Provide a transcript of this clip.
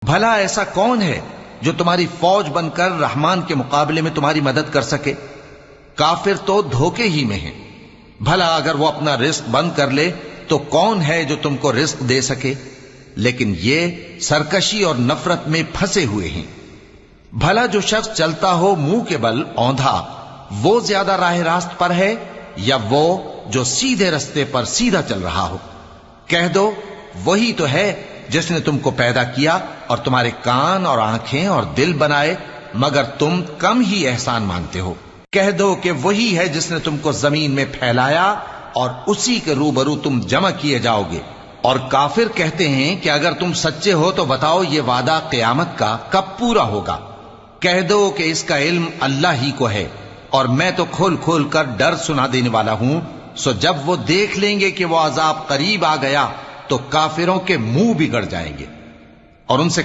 بھلا ایسا کون ہے جو تمہاری فوج بن کر رحمان کے مقابلے میں تمہاری مدد کر سکے؟ کافر تو دھوکے ہی میں ہیں۔ بھلا اگر وہ اپنا رزق بند کر لے تو کون ہے جو تم کو رزق دے سکے؟ لیکن یہ سرکشی اور نفرت میں پھنسے ہوئے ہیں۔ بھلا جو شخص چلتا ہو منہ کے بل اوندھا، وہ زیادہ راہ راست پر ہے یا وہ جو سیدھے رستے پر سیدھا چل رہا ہو؟ کہہ دو وہی تو ہے جس نے تم کو پیدا کیا اور تمہارے کان اور آنکھیں اور دل بنائے، مگر تم کم ہی احسان مانگتے ہو۔ کہہ دو کہ وہی ہے جس نے تم کو زمین میں پھیلایا اور اسی کے روبرو تم جمع کیے جاؤ گے۔ اور کافر کہتے ہیں کہ اگر تم سچے ہو تو بتاؤ یہ وعدہ قیامت کا کب پورا ہوگا؟ کہہ دو کہ اس کا علم اللہ ہی کو ہے، اور میں تو کھول کھول کر ڈر سنا دینے والا ہوں۔ سو جب وہ دیکھ لیں گے کہ وہ عذاب قریب آ گیا تو کافروں کے منہ بگڑ جائیں گے اور ان سے